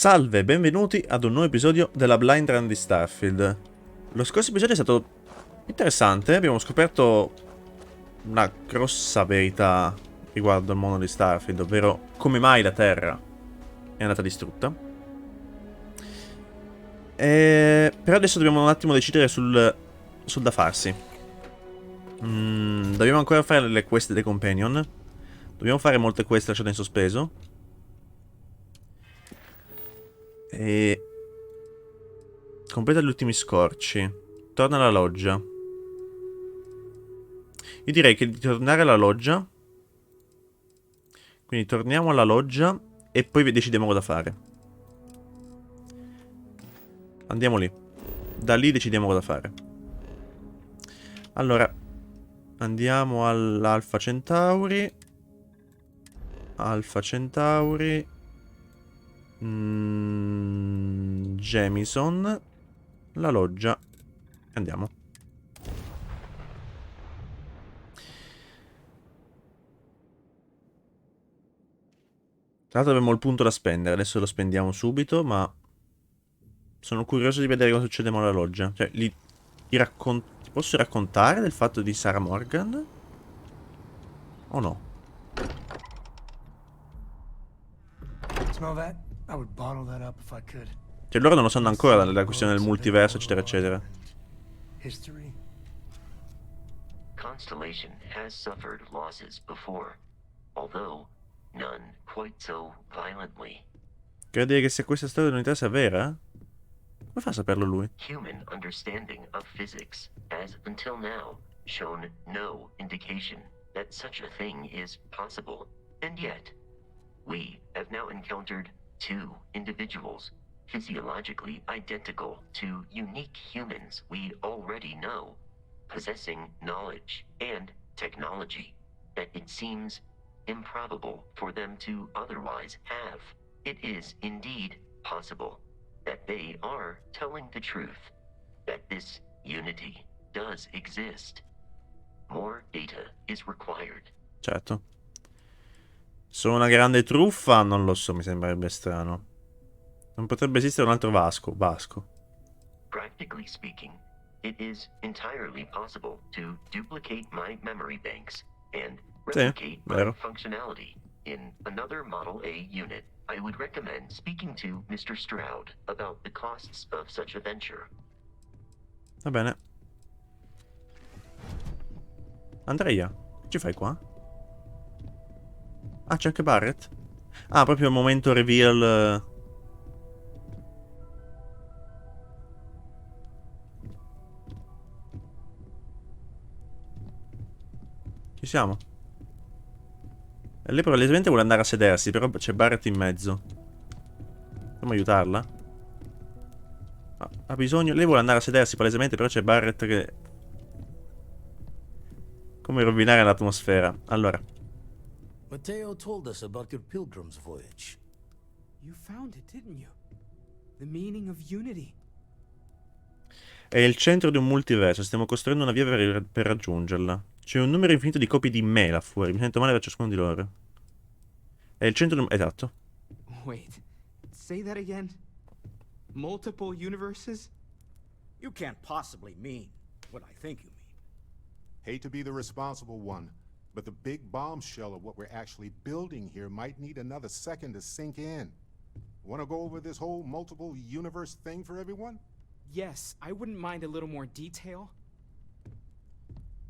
Salve, benvenuti ad un nuovo episodio della Blind Run di Starfield. Lo scorso episodio è stato interessante, abbiamo scoperto una grossa verità riguardo al mondo di Starfield, ovvero come mai la Terra è andata distrutta. Però adesso dobbiamo un attimo decidere sul da farsi. Dobbiamo ancora fare le quest dei companion. Dobbiamo fare molte quest lasciate in sospeso. E completa gli ultimi scorci. Torna alla loggia. Io direi che di tornare alla loggia. Quindi torniamo alla loggia e poi decidiamo cosa fare. Andiamo lì. Da lì decidiamo cosa fare. Allora, andiamo all'Alpha Centauri. Alpha Centauri. Jamison. La loggia. Andiamo. Tra l'altro abbiamo il punto da spendere. Adesso lo spendiamo subito, ma sono curioso di vedere cosa succede alla loggia. Cioè, ti posso raccontare del fatto di Sarah Morgan? O no? Cioè, loro non lo sanno ancora la questione del multiverso, eccetera, eccetera. Constellation has suffered losses before, although none quite so violently. Credi che sia questa storia dell'unità sia vera? Come fa a saperlo lui? Human understanding of physics has until now shown no indication that such a thing is possible, and yet we have now encountered two individuals physiologically identical to unique humans we already know, possessing knowledge and technology that it seems improbable for them to otherwise have. It is indeed possible that they are telling the truth, that this unity does exist. More data is required. Certo. Sono una grande truffa? Non lo so, mi sembrerebbe strano. Non potrebbe esistere un altro Vasco. Practically speaking, it is entirely possible to duplicate my memory banks and replicate my functionality in another Model A unit. I would recommend speaking to Mr. Stroud about the costs of such a venture. Va bene. Andrea, che ci fai qua? Ah, c'è anche Barrett? Ah, proprio il momento reveal. Ci siamo. E lei probabilmente vuole andare a sedersi, però c'è Barrett in mezzo. Come aiutarla? Ha bisogno... Lei vuole andare a sedersi palesemente, però c'è Barrett che... Come rovinare l'atmosfera. Allora. Matteo told us about your pilgrim's voyage. You found it, didn't you? The meaning of unity. È il centro di un multiverso, stiamo costruendo una via per raggiungerla. C'è un numero infinito di copie di me là fuori, mi sento male per ciascuno di loro. È il centro di un... Esatto. Wait, say that again? Multiple universes? You can't possibly mean what I think you mean. Hate to be the responsible one, but the big bombshell of what we're actually building here might need another second to sink in. Want to go over this whole multiple universe thing for everyone? Yes, I wouldn't mind a little more detail.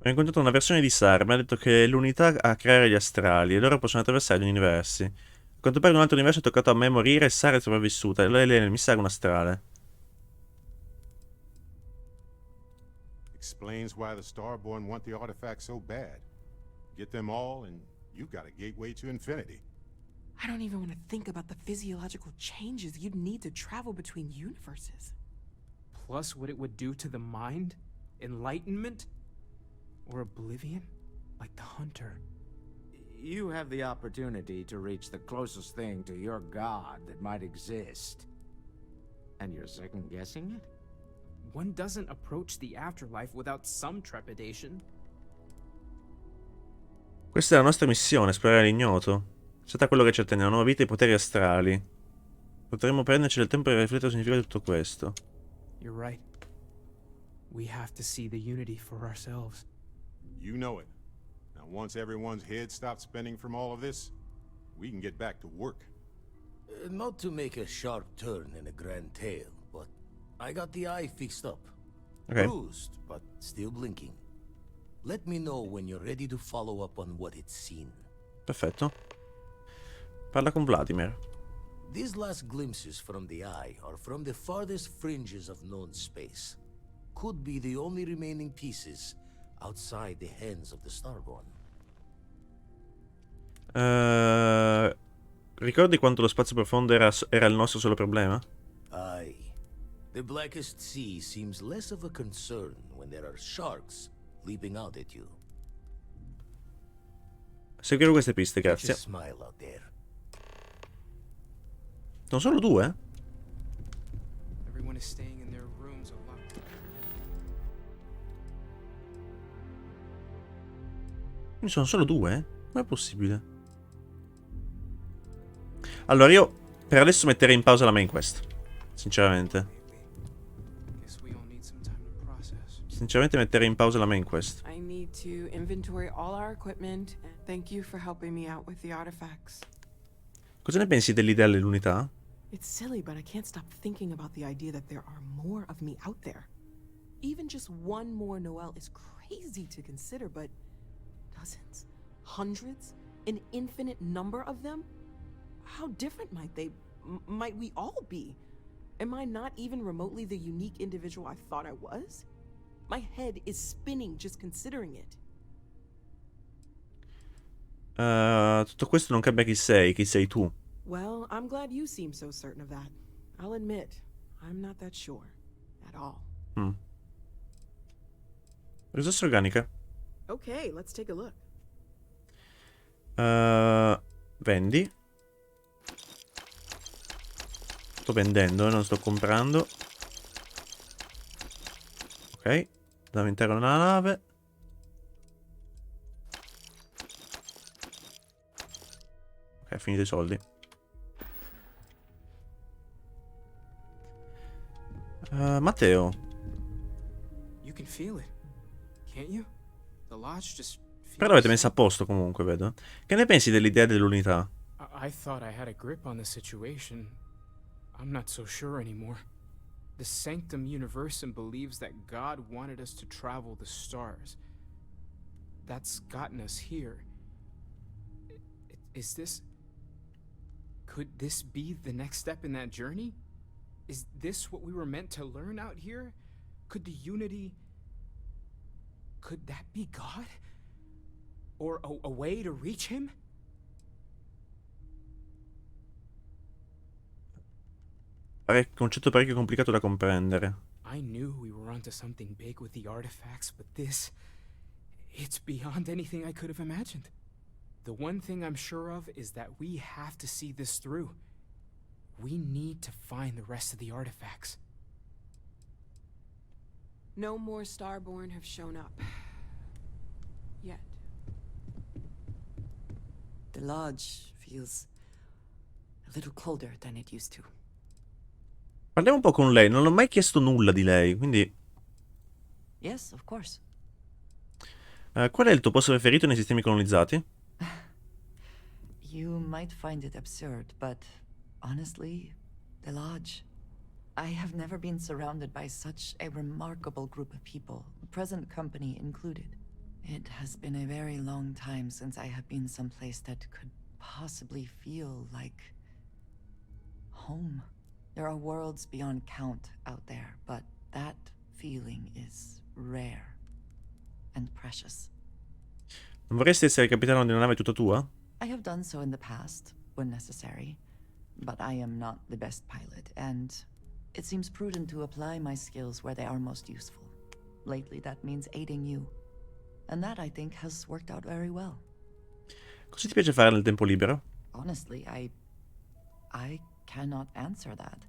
Ho incontrato una versione di Sara, mi ha detto che è l'unità a creare gli astrali e loro possono attraversare gli universi. A quanto pare in un altro universo è toccato a me morire e Sara è sopravvissuta e lei mi sa un astrale. Explains why the Starborn want the artifact so bad. Get them all and you've got a gateway to infinity. I don't even want to think about the physiological changes you'd need to travel between universes. Plus what it would do to the mind? Enlightenment? Or oblivion? Like the Hunter. You have the opportunity to reach the closest thing to your god that might exist. And you're second-guessing it? One doesn't approach the afterlife without some trepidation. Questa è la nostra missione, esplorare l'ignoto. È stata quello che ci attende, una nuova vita e poteri astrali. Potremmo prenderci del tempo per riflettere sul significato di tutto questo. You're right. We have to see the unity for ourselves. You know it. Now, once everyone's head stops spinning from all of this, we can get back to work. Not to make a sharp turn in a grand tale, but I got the eye fixed up. Ok, Bruised, but still blinking. Let me know when you're ready to follow up on what it's seen. perfetto. Parla con Vladimir. These last glimpses from the eye are from the farthest fringes of known space. Could be the only remaining pieces outside the hands of the Starborn. Ricordi quanto lo spazio profondo era il nostro solo problema? Aye. The blackest sea seems less of a concern when there are sharks leaping out at you. Seguirò queste piste, Catch a grazie. smile out there. Sono solo due? Everyone is staying in their rooms a lot. Quindi sono solo due? Com'è possibile? Allora io per adesso metterei in pausa la main quest. Sinceramente. Guess we all need some time to process. Sinceramente metterei in pausa la main quest. I need to inventory all our equipment. And thank you for helping me out with the artifacts. Cosa ne pensi dell'idea dell'unità? It's silly, but I can't stop thinking about the idea that there are more of me out there. Even just one more Noel is crazy to consider, but dozens, hundreds, an infinite number of them? How different might might we all be? Am I not even remotely the unique individual I thought I was? My head is spinning just considering it. Tutto questo non cambia chi sei tu. Well, I'm glad you seem so certain of that. I'll admit, I'm not that sure. At all. Risorsa organica. Okay, let's take a look. Vendi. Sto vendendo, non sto comprando. Ok. Devo entrare nella nave. Ok, finito i soldi. Matteo. You can feel it, can't you? The lodge just feels Però l'avete the messa a same. posto comunque, vedo. Che ne pensi dell'idea dell'unità? I thought I had a grip on the situation. I'm not so sure anymore. The Sanctum Universum believes that God wanted us to travel the stars. That's gotten us here. Is this... Could this be the next step in that journey? Is this what we were meant to learn out here? Could the unity... Could that be God? Or a way to reach him? È un concetto parecchio complicato da comprendere. I knew we were onto something big with the artifacts, but this... It's beyond anything I could have imagined. The one thing I'm sure of is that we have to see this through. We need to find the rest of the artifacts. No more Starborn have shown up. Yet. The lodge feels a little colder than it used to. Parliamo un po' con lei. Non ho mai chiesto nulla di lei, quindi... Yes, of course. Qual è il tuo posto preferito nei sistemi colonizzati? You might find it absurd, but honestly, the lodge. I have never been surrounded by such a remarkable group of people, present company included. It has been a very long time since I have been someplace that could possibly feel like home. There are worlds beyond count out there, but that feeling is rare and precious. Non vorresti essere capitano di una nave tutta tua? I have done so in the past, when necessary, but I am not the best pilot, and it seems prudent to apply my skills where they are most useful. Lately, that means aiding you, and that, I think, has worked out very well. Cosa ti piace fare nel tempo libero? Honestly, I cannot answer that.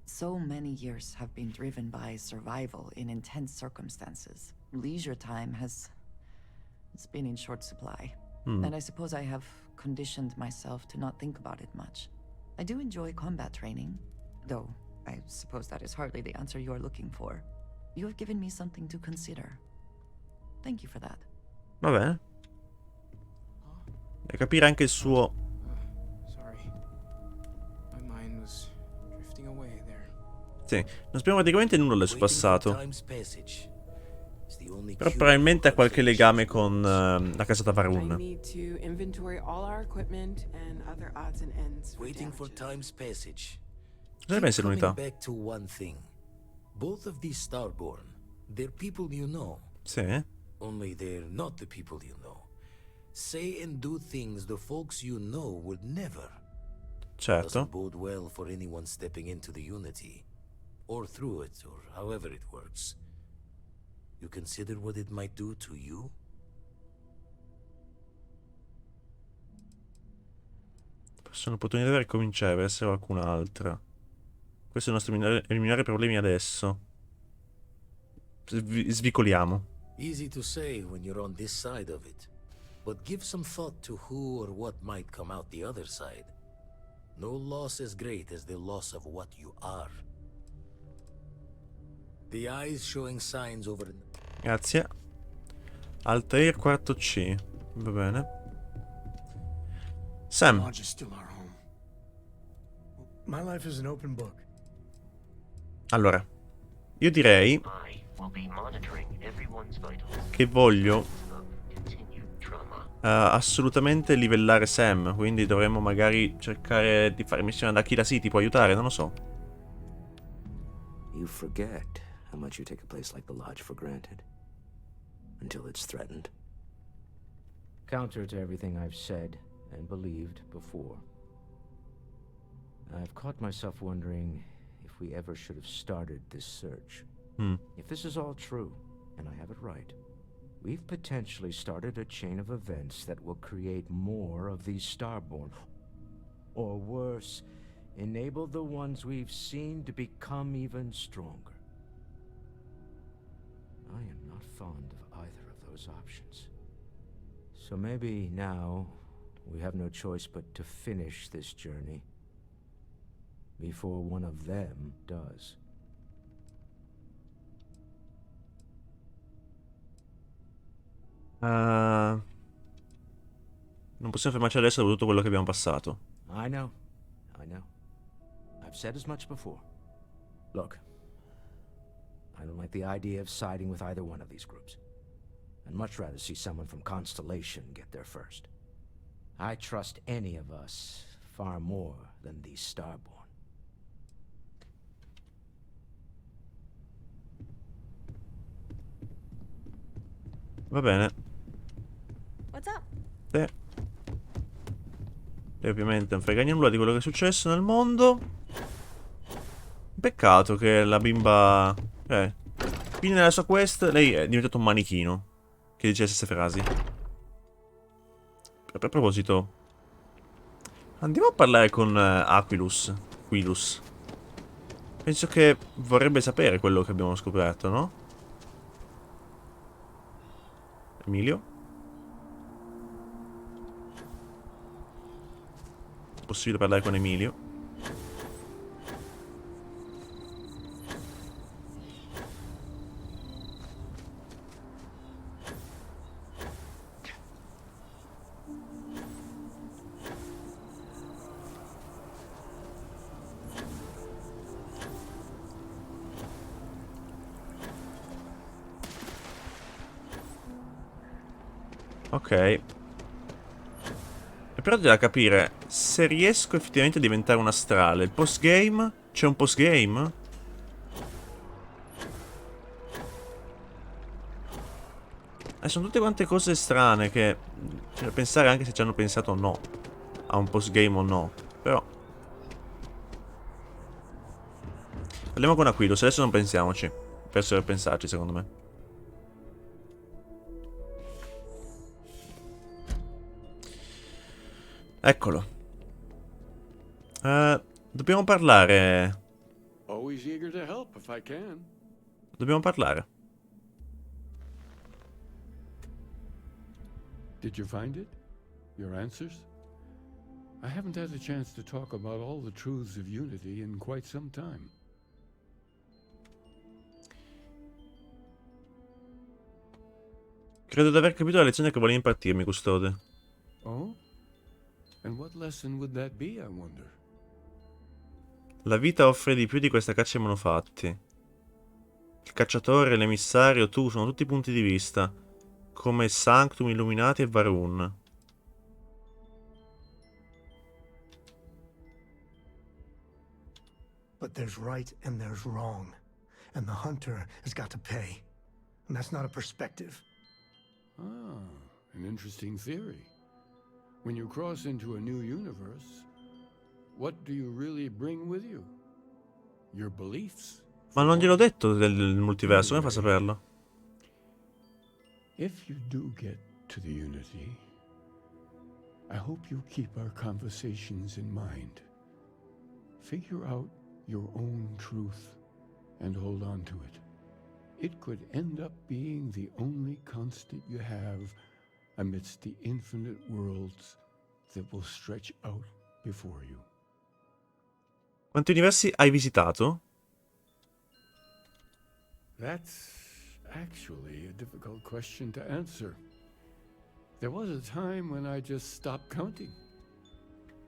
So many years have been driven by survival in intense circumstances. Leisure time it's been in short supply. And I suppose I have conditioned myself to not think about it much. I do enjoy combat training, though I suppose that is hardly the answer you are looking for. You have given me something to consider. Thank you for that. Va bene. E capire anche il suo... Sorry. My mind was drifting away there. Sì, non sappiamo praticamente nulla del suo Waiting for passato. time's passage is the only Però cure probabilmente ha for qualche unfinished legame business. con la casa I Tavarun. need to inventory all our equipment and other odds and ends. Waiting for damages. time's passage. Cosa ne pensi Coming dell'unità? back to one thing. Both of these Starborn, they're people you know. Sì? Only they're not the people you know. Say and do things the folks you know would never. Certo. Doesn't bode well for anyone stepping into the Unity. Or through it, or however it works. You consider what it might do to you? Forse un'opportunità per ricominciare, per essere qualcun'altra. Questo è il nostro eliminare problemi adesso. Svicoliamo. Easy to say when you're on this side of it. But give some thought to who or what might come out the other side. No loss as great as the loss of what you are. The eyes showing signs over... Grazie. Altair quarto C. Va bene. Sam. Lodge is still our home. My life is an open book. Allora, io direi I will be monitoring everyone's vitals. che voglio Of continued trauma. assolutamente livellare Sam. Quindi dovremmo magari cercare di fare missioni ad Akira City. Può aiutare? Non lo so. You forget how much you take a place like the Lodge for granted. Until it's threatened. Counter to everything I've said and believed before. I've caught myself wondering if we ever should have started this search. If this is all true, and I have it right, we've potentially started a chain of events that will create more of these Starborn. Or worse, enable the ones we've seen to become even stronger. I am not fond of either of those options. So maybe now we have no choice but to finish this journey before one of them does. Non possiamo fermarci adesso dopo tutto quello che abbiamo passato. I know. I've said as much before. Look, I don't like the idea of siding with either one of these groups. I'd much rather see someone from Constellation get there first. I trust any of us far more than these Starborn. Va bene. What's up? Lei ovviamente non frega nulla di quello che è successo nel mondo. Peccato che la bimba... quindi nella sua quest lei è diventato un manichino che dice le stesse frasi. A proposito, andiamo a parlare con Quilus. Penso che vorrebbe sapere quello che abbiamo scoperto, no? Emilio? Possibile parlare con Emilio? Ok. E però devo capire se riesco effettivamente a diventare un astrale. Il postgame? C'è un postgame? Sono tutte quante cose strane che... c'è da pensare anche se ci hanno pensato o no a un postgame o no. Però parliamo con Aquilus, adesso non pensiamoci. Per pensarci, secondo me. Eccolo. Dobbiamo parlare. Always eager to help if I can. Dobbiamo parlare. Did you find it? Your answers? I haven't had a chance to talk about all the truths of Unity in quite some time. Credo di aver capito la lezione che volevi impartirmi, custode. Oh? And what lesson would that be, I wonder? La vita offre di più di questa caccia ai manufatti. Il cacciatore, l'emissario, tu sono tutti punti di vista, come Sanctum, Illuminati e Varun. But there's right and there's wrong. And the hunter has got to pay. And that's not a perspective. Ah, an interesting theory. When you cross into a new universe, what do you really bring with you? Your beliefs? Ma non gliel'ho detto del multiverso, come fa a saperlo? If you do get to the Unity, I hope you keep our conversations in mind. Figure out your own truth and hold on to it. It could end up being the only constant you have amidst the infinite worlds that will stretch out before you. Quanti universi hai visitato? That's actually a difficult question to answer. There was a time when I just stopped counting.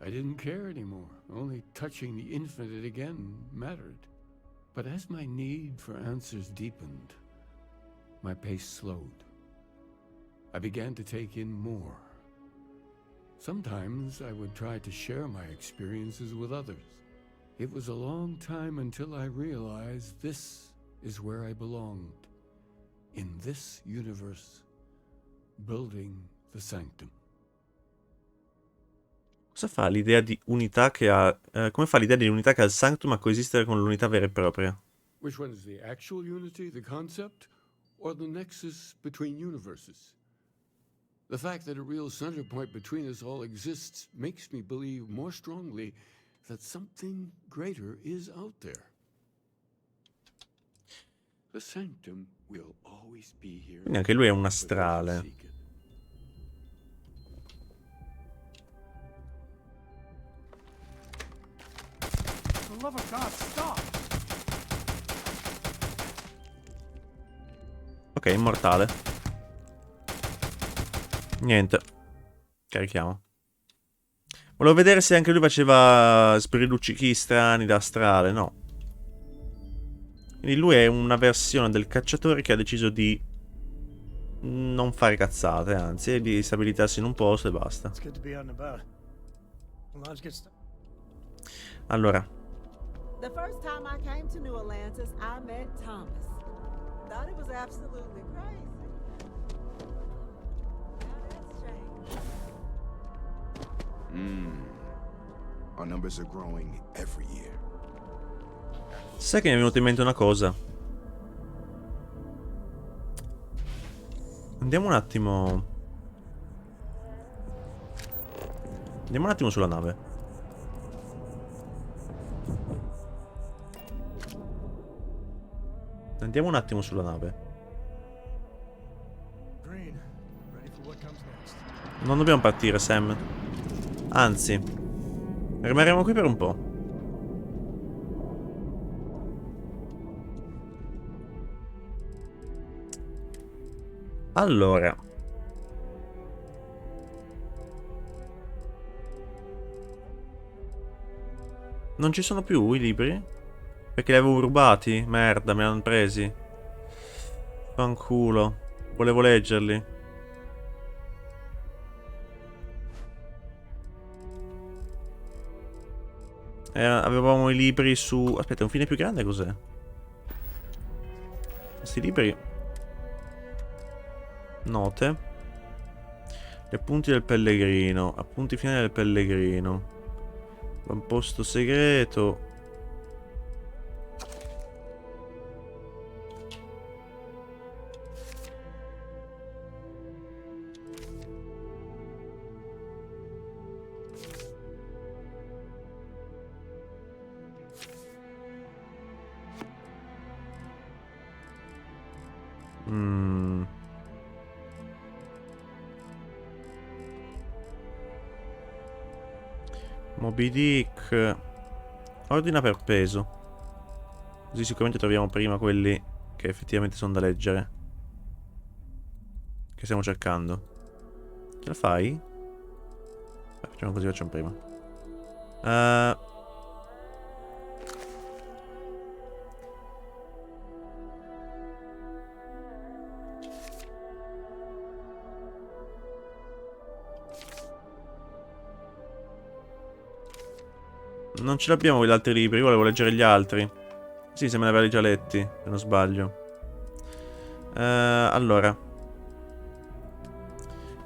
I didn't care anymore. Only touching the infinite again mattered. But as my need for answers deepened, my pace slowed. I began to take in more. Sometimes I would try to share my experiences with others. It was a long time until I realized this is where I belonged. In this universe, building the sanctum. Cosa fa l'idea di unità che ha... come fa l'idea di unità che ha il Sanctum a coesistere con l'unità vera e propria? Which one is the actual unity, the concept, or the nexus between universes? The fact that a real center point between us all exists makes me believe more strongly that something greater is out there. The sanctum will always be here. Quindi anche lui è un astrale. For the love of God, stop! Ok, immortale. Niente. Carichiamo. Volevo vedere se anche lui faceva spiriluccichi strani da astrale, no. Quindi lui è una versione del cacciatore che ha deciso di non fare cazzate, anzi, di stabilizzarsi in un posto e basta. Allora. The first time I came to New Atlantis, I met Thomas. Thought it was absolutely crazy. Now that's changed. Our numbers are growing every year. Sai che mi è venuta in mente una cosa? Andiamo un attimo. Andiamo un attimo sulla nave. Andiamo un attimo sulla nave. Non dobbiamo partire, Sam. Anzi, rimarremo qui per un po'. Allora, non ci sono più i libri? Perché li avevo rubati? Merda, me li hanno presi. Fanculo. Volevo leggerli. Avevamo i libri su... Aspetta, un fine più grande cos'è? Questi libri... Note. Gli appunti del pellegrino. Appunti finali del pellegrino. Un posto segreto. Moby Dick. Ordina per peso. Così sicuramente troviamo prima quelli che effettivamente sono da leggere. Che stiamo cercando. Ce la fai? Facciamo così, facciamo prima. Non ce l'abbiamo con gli altri libri, io volevo leggere gli altri. Sì, se me ne avevi già letti, se non sbaglio. Allora.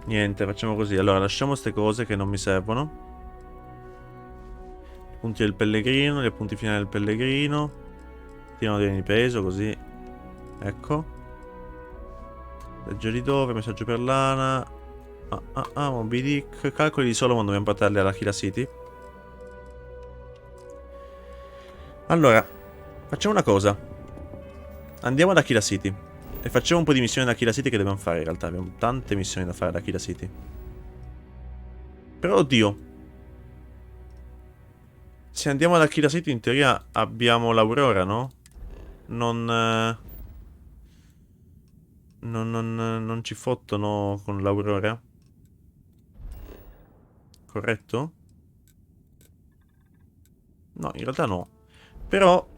Niente, facciamo così. Allora, lasciamo queste cose che non mi servono. I punti del pellegrino, gli appunti finali del pellegrino. Tirano di peso, così. Ecco. Leggio di dove, messaggio per Lana. Moby Dick. Calcoli di Solomon, dobbiamo portarli alla Kila City. Allora, facciamo una cosa. Andiamo ad Aquila City. E facciamo un po' di missioni da Aquila City che dobbiamo fare in realtà. Abbiamo tante missioni da fare da Aquila City. Però, oddio. Se andiamo ad Aquila City in teoria abbiamo l'Aurora, no? Non ci fottono con l'Aurora? Corretto? No, in realtà no. Però,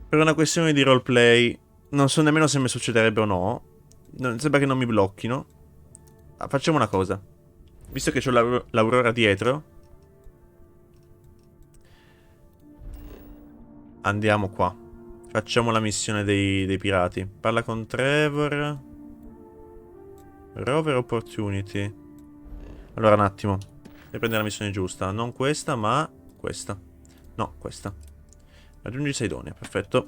per una questione di roleplay, non so nemmeno se mi succederebbe o no. Sembra che non mi blocchino. Facciamo una cosa. Visto che c'ho l'Aurora dietro, andiamo qua. Facciamo la missione dei pirati. Parla con Trevor. Rover Opportunity. Allora, un attimo. Devo prendere la missione giusta. Non questa, ma questa. No, questa. Raggiungi Saidonia, perfetto.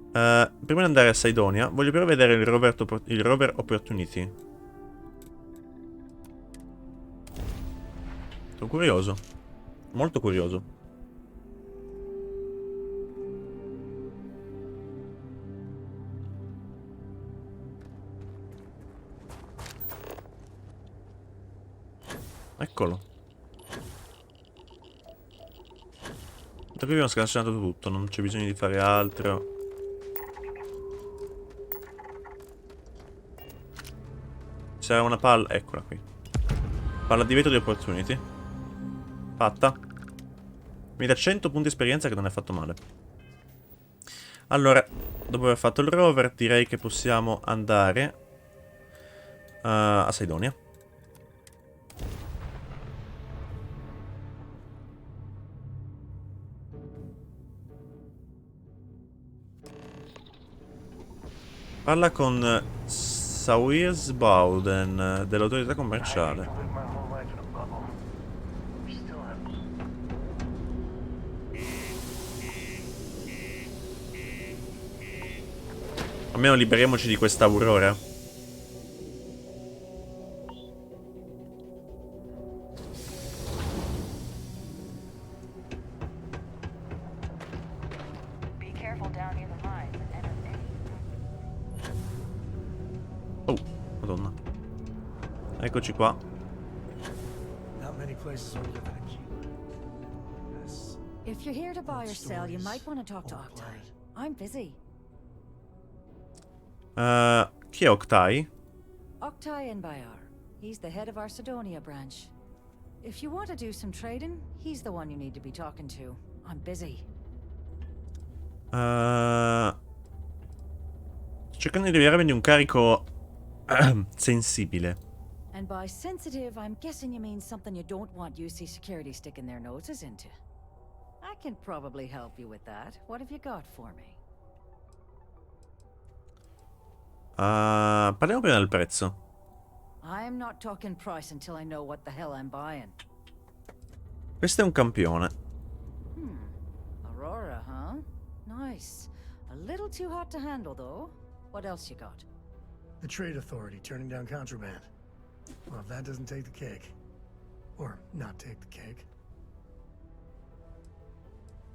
Prima di andare a Saidonia, voglio però vedere il Rover Opportunity. Sono curioso. Molto curioso. Eccolo. Da qui abbiamo scansionato tutto, non c'è bisogno di fare altro. C'era una palla, eccola qui. Palla di vetro di Opportunity. Fatta. Mi dà 100 punti esperienza che non è fatto male. Allora, dopo aver fatto il rover, direi che possiamo andare a Saidonia. Parla con Sawirs Bowden dell'autorità commerciale. Almeno liberiamoci di questa Aurora. Oh, madonna. Eccoci qua. If you're here to buy or sell, you might want to talk to Octai. I'm busy. Chi è Octai? Octai Bayar. He's the head of our Sidonia branch. If you want to do some trading, he's the one you need to be talking to. I'm busy. Cercando di liberarmi di un carico sensibile. And by sensitive, I'm guessing you mean something you don't want UC Security sticking their noses into. I can probably help you with that. What have you got for me? Parliamo prima del prezzo. I'm not talking price until I know what the hell I'm buying. Questo è un campione. Aurora, huh? Nice. A little too hot to handle, though. What else you got? The Trade Authority turning down contraband. Well, if that doesn't take the cake. Or not take the cake.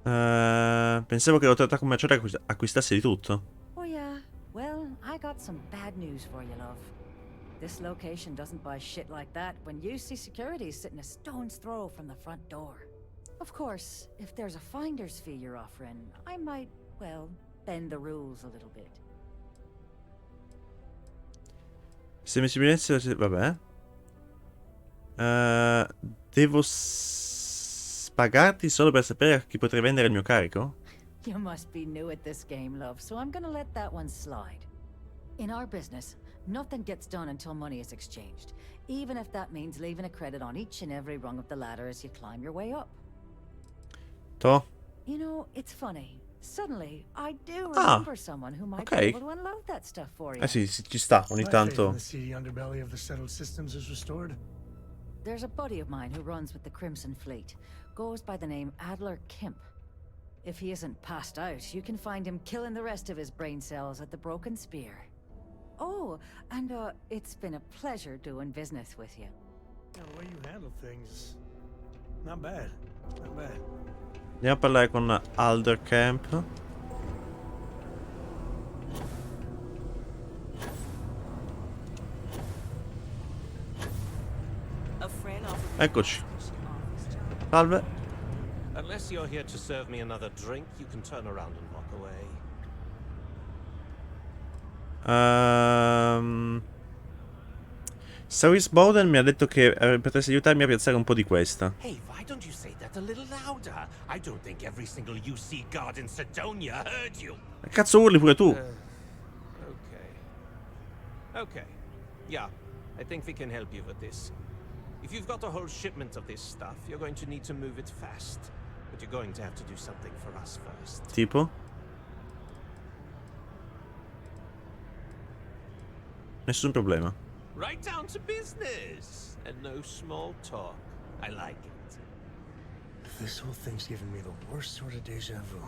Pensavo che l'autorità commerciale acquistasse di tutto. Oh yeah. Well, I got some bad news for you, love. This location doesn't buy shit like that when UC security is sitting a stone's throw from the front door. Of course, if there's a finder's fee you're offering, I might, well, bend the rules a little bit. Se mi si vabbè. Devo pagarti solo per sapere a chi potrei vendere il mio carico? You must be new at this game, love, so I'm gonna let that one slide. In our business, nothing gets done until money is exchanged, even if that means leaving a credit on each and every rung of the ladder as you climb your way up. To? You know, it's funny. Suddenly, I do remember someone who might be able to unload that stuff for you. Sì, ci sta, ogni tanto. The seedy underbelly of the settled systems is restored. There's a buddy of mine who runs with the Crimson Fleet. Goes by the name Adler Kemp. If he isn't passed out, you can find him killing the rest of his brain cells at the Broken Spear. Oh, and it's been a pleasure doing business with you. Yeah, the way you handle things, not bad, not bad. Andiamo a parlare con Alder Camp. Eccoci. Salve. Unless you're here to serve me another drink, you can turn around and walk away. Saris Bowden mi ha detto che potresti aiutarmi a piazzare un po' di questa. Hey, why don't you say that a little louder? I don't think every single UC guard in Sidonia heard you. Cazzo urli pure tu. Okay. Yeah, I think we can help you with this. If you've got a whole shipment of this stuff, you're going to need to move it fast. But you're going to have to do something for us first. Tipo? Nessun problema. Right down to business. And no small talk. I like it. This whole thing's giving me the worst sort of deja vu.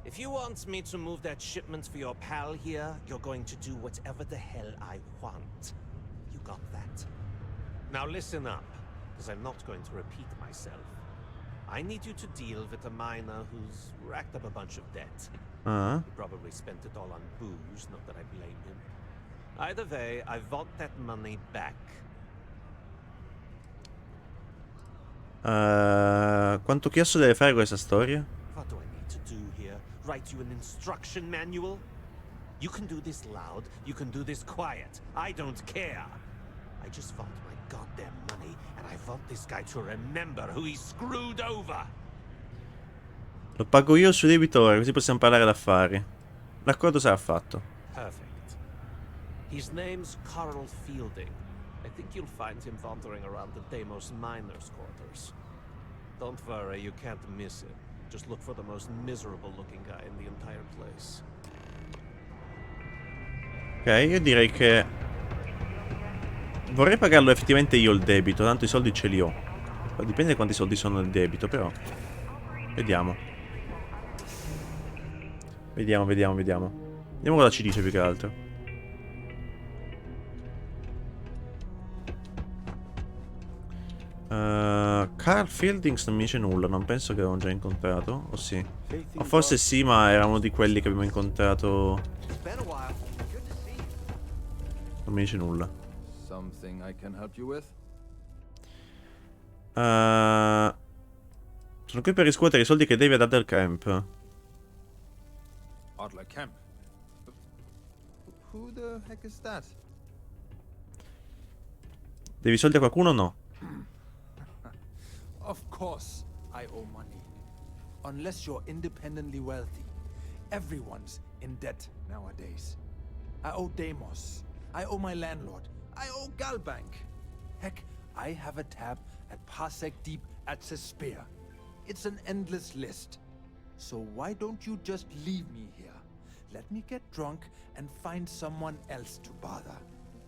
If you want me to move that shipment for your pal here, you're going to do whatever the hell I want. You got that? Now listen up, because I'm not going to repeat myself. I need you to deal with a miner who's racked up a bunch of debt. He probably spent it all on booze, not that I blame him. Either way, I want that money back. Quanto chiasso deve fare questa storia? What do I need to do here? Write you an instruction manual? You can do this loud, you can do this quiet. I don't care. I just want my goddamn money, and I want this guy to remember who he screwed over. Lo pago io su debitore, così possiamo parlare d'affari. L'accordo sarà fatto. Perfect. His name's Carl Fielding. I think you'll find him wandering around the Deimos miners' quarters. Don't worry, you can't miss him. Just look for the most miserable-looking guy in the entire place. Ok, io direi che vorrei pagarlo effettivamente io il debito, tanto i soldi ce li ho. Dipende da quanti soldi sono nel debito, però. Vediamo. Vediamo cosa ci dice più che altro. Carl Fieldings non mi dice nulla, non penso che l'avevamo già incontrato, o sì? O forse sì, ma era uno di quelli che abbiamo incontrato. Non mi dice nulla. Something I can help you with? Sono qui per riscuotere i soldi che devi ad Adler Camp. Adler Camp? Who the heck is that? Devi soldi a qualcuno o no? Of course I owe money. Unless you're independently wealthy. Everyone's in debt nowadays. I owe Deimos. I owe my landlord. I owe Galbank. Heck, I have a tab at Parsec Deep at Cespear. It's an endless list. So why don't you just leave me here? Let me get drunk and find someone else to bother.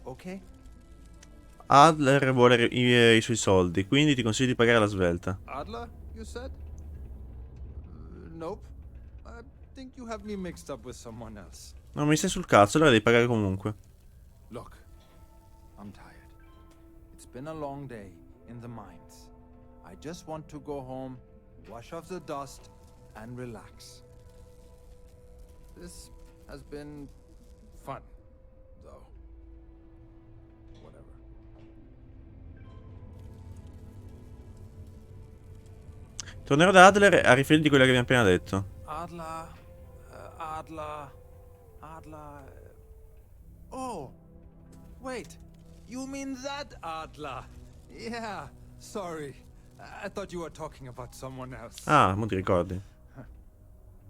Okay? Adler vuole i suoi soldi, quindi ti consiglio di pagare la svelta. Adler, you said? Nope. I think you have me mixed up with someone else. No, mi stai sul cazzo, allora devi pagare comunque. Look, I'm tired. It's been a long day in the mines. I just want to go home, wash off the dust, and relax. This has been fun, though. Tornerò da Adler a riferirgli quello che abbiamo appena detto. Adler. Oh, wait. You mean that Adler? Yeah, sorry. I thought you were talking about someone else. Ah, mo ti ricordi.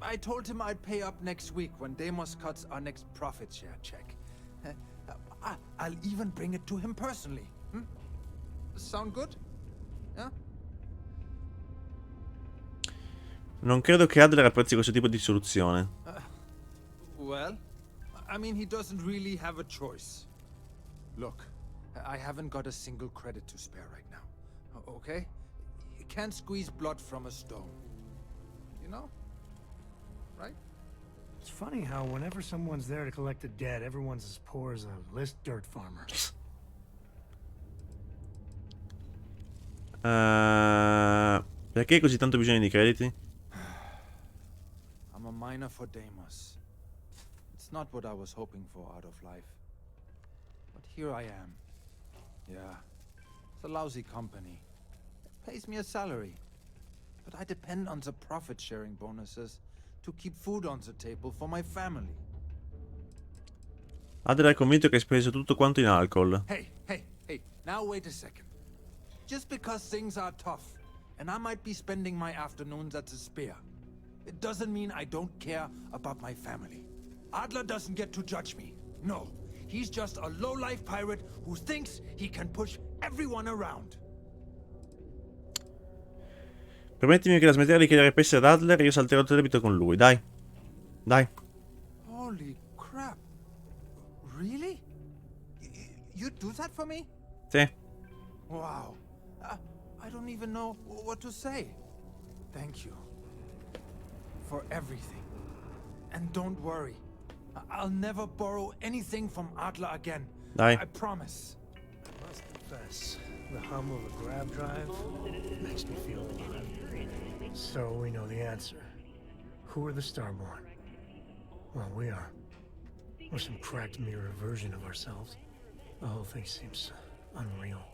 I told him I'd pay up next week when Deimos cuts our next profit share check. I'll even bring it to him personally. Sound good? Yeah? Non credo che Adler apprezzi questo tipo di soluzione. Well, I mean, he doesn't really have a choice. Look, I haven't got a single credit to spare right now. Okay? You can't squeeze blood from a stone. You know? Right? It's funny how whenever someone's there to collect the debt, everyone's as poor as a list dirt farmer. Perché hai così tanto bisogno di crediti? I'm a miner for Deimos. It's not what I was hoping for out of life. But here I am. Yeah, it's a lousy company. It pays me a salary. But I depend on the profit-sharing bonuses to keep food on the table for my family. Adler è convinto che hai speso tutto quanto in alcol. Hey, now wait a second. Just because things are tough, and I might be spending my afternoons at the Spear, it doesn't mean I don't care about my family. Adler doesn't get to judge me. No, he's just a low-life pirate who thinks he can push everyone around. Permettimi che la smetterà di chiedere pesce ad Adler e io salterò il debito con lui, dai. Dai. Holy crap. Really? You'd do that for me? Sì. Wow. I don't even know what to say. Thank you. For everything. And don't worry. I'll never borrow anything from Adler again. Dai. I promise. I must confess, the hum of a grab drive makes me feel alive. So we know the answer. Who are the Starborn? Well, we are. We're some cracked mirror version of ourselves. The whole thing seems unreal.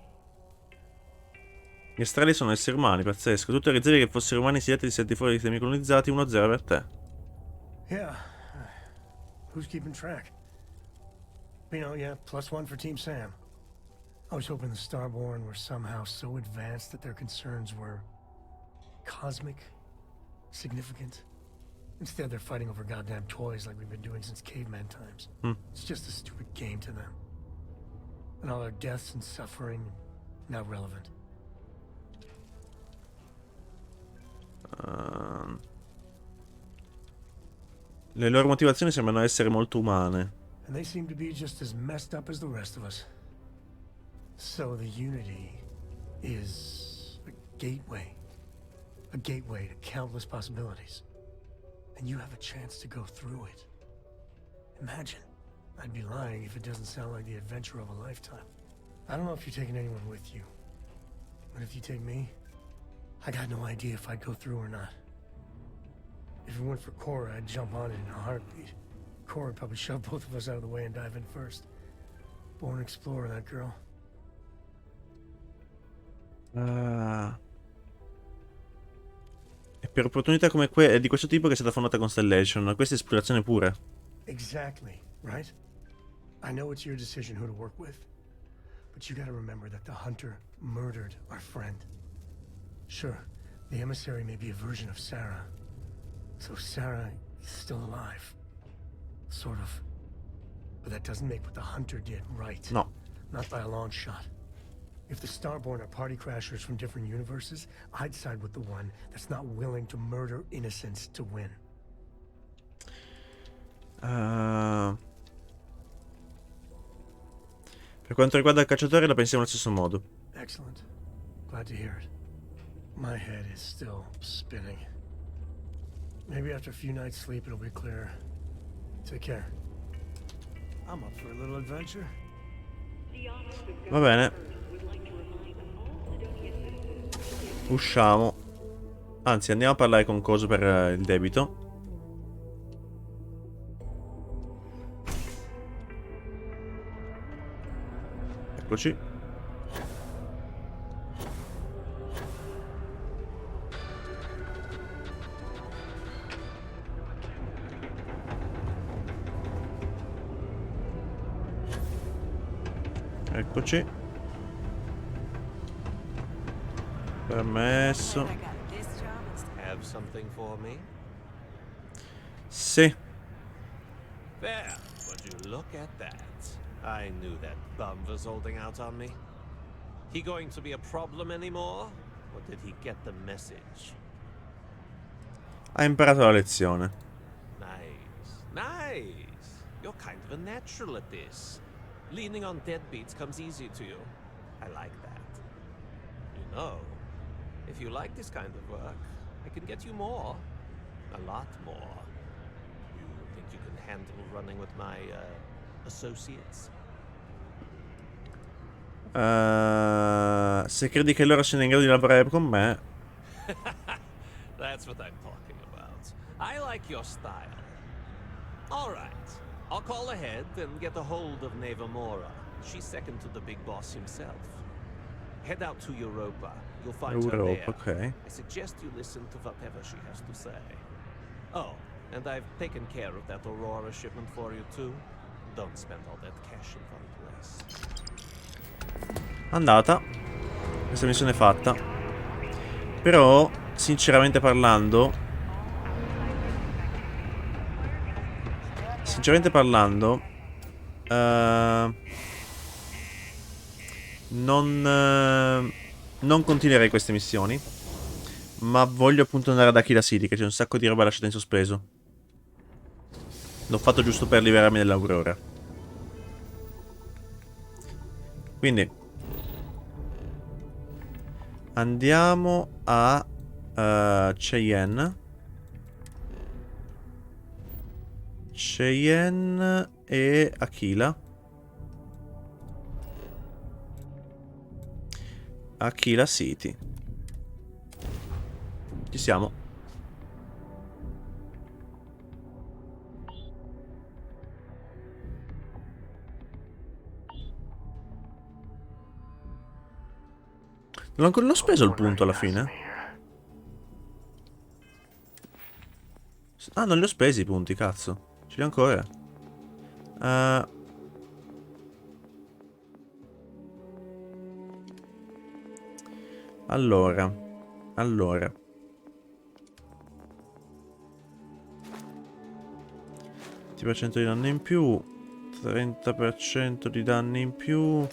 Gli astrali sono esseri umani, pazzesco. Tu teorizzavi che fossero umani siete di fuori dei sistemi colonizzati, 1-0 per te. Yeah. Who's keeping track? You know, yeah, +1 for Team Sam. I was hoping the Starborn were somehow so advanced that their concerns were cosmic, significant. Instead, they're fighting over goddamn toys like we've been doing since caveman times. It's just a stupid game to them. And all our deaths and suffering, not relevant. Le loro motivazioni sembrano essere molto umane. And they seem to be just as messed up as the rest of us. So the Unity is a gateway. A gateway to countless possibilities. And you have a chance to go through it. Imagine. I'd be lying if it doesn't sound like the adventure of a lifetime. I don't know if you're taking anyone with you. But if you take me, I got no idea if I'd go through or not. If it went for Cora, I'd jump on it in a heartbeat. Cora would probably shove both of us out of the way and dive in first. Born explorer, that girl. È per opportunità come di questo tipo che è stata fondata Constellation. Questa è esplorazione pura. Exactly, right? I know it's your decision who to work with. But you gotta remember that the Hunter murdered our friend. Sure, the emissary may be a version of Sarah. So Sarah is still alive. Sort of. But that doesn't make what the Hunter did right. No. Not by a long shot. If the Starborn are party crashers from different universes, I'd side with the one that's not willing to murder innocents to win. Per quanto riguarda il cacciatore la pensiamo allo stesso modo. Excellent. Glad to hear it. My head is still spinning. Maybe after a few nights sleep it'll be clearer. Take care. I'm up for a little adventure. Va bene. Usciamo. Anzi, andiamo a parlare con Coso per il debito. Eccoci. Eccoci. Permesso. Have something for me? Sì. There, would you look at that? I knew that bum was holding out on me. He going to be a problem anymore? Or did he get the message? Ha imparato la lezione. Nice, nice. You're kind of a natural at this. Leaning on deadbeats comes easy to you. I like that. You know, if you like this kind of work, I can get you more. A lot more. You think you can handle running with my, associates? Se credi che loro siano in grado di lavorare con me. That's what I'm talking about. I like your style. All right. I'll call ahead and get a hold of Nevamora. She's second to the big boss himself. Head out to Europa. You'll find her there. Okay. I suggest you listen to whatever she has to say. Oh, and I've taken care of that Aurora shipment for you too. Don't spend all that cash in one place. Andata. Questa missione è fatta. Però, sinceramente parlando, non continuerei queste missioni, ma voglio appunto andare ad Aquila City, che c'è un sacco di roba lasciata in sospeso. L'ho fatto giusto per liberarmi dell'Aurora. Quindi andiamo a Cheyenne e Aquila. Aquila City. Ci siamo. Non ho speso il punto alla fine. Ah, non li ho spesi i punti, cazzo. Ce li ho ancora. Allora. 20% di danni in più. 30% di danni in più.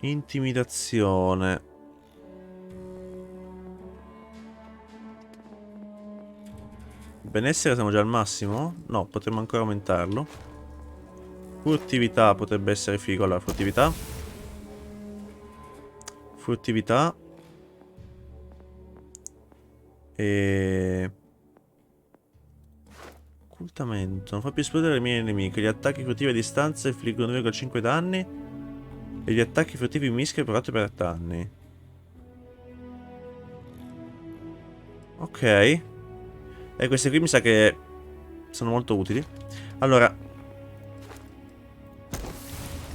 Intimidazione. Benessere siamo già al massimo? No, potremmo ancora aumentarlo. Furtività potrebbe essere figo. Allora, furtività. E... occultamento. Non fa più esplodere i miei nemici. Gli attacchi furtivi a distanza infliggono 2,5 danni. E gli attacchi furtivi mischia provati per danni. Ok. E queste qui mi sa che sono molto utili. Allora.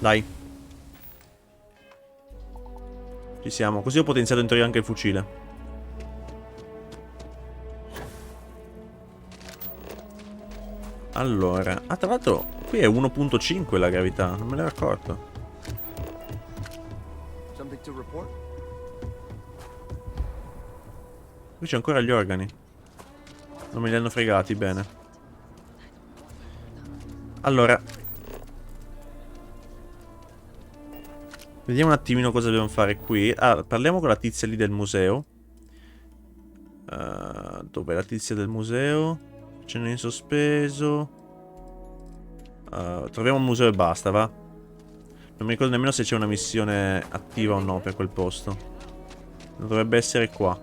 Dai. Ci siamo. Così ho potenziato in teoria anche il fucile. Allora. Ah, tra l'altro qui è 1.5 la gravità. Non me l'ero accorto. Qui c'è ancora gli organi. Non me li hanno fregati, bene. Allora. Vediamo un attimino cosa dobbiamo fare qui. Ah, parliamo con la tizia lì del museo. Dov'è la tizia del museo? Ce n'è in sospeso. Troviamo un museo e basta, va. Non mi ricordo nemmeno se c'è una missione attiva o no per quel posto. Dovrebbe essere qua.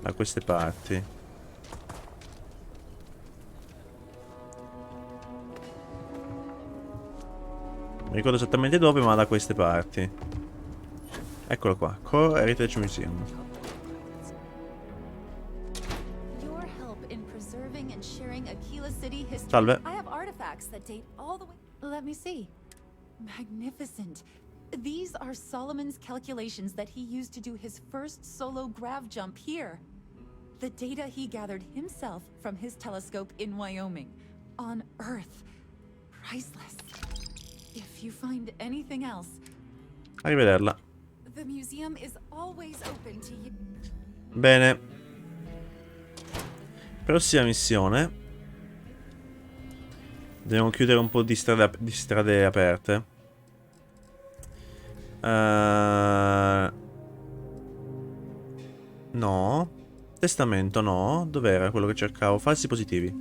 Da queste parti. Non mi ricordo esattamente dove, ma da queste parti. Eccolo qua. Core Heritage Museum. Salve. I have artifacts that date all the way. Let me see. Magnificent. These are Solomon's calculations that he used to do his first solo grav jump here. The data he gathered himself from his telescope in Wyoming, on Earth. Priceless. If you find anything else, Arrivederla. the museum is always open to you. Bene. Prossima missione. Dobbiamo chiudere un po' di strade aperte. No. Testamento no. Dov'era quello che cercavo? Falsi positivi.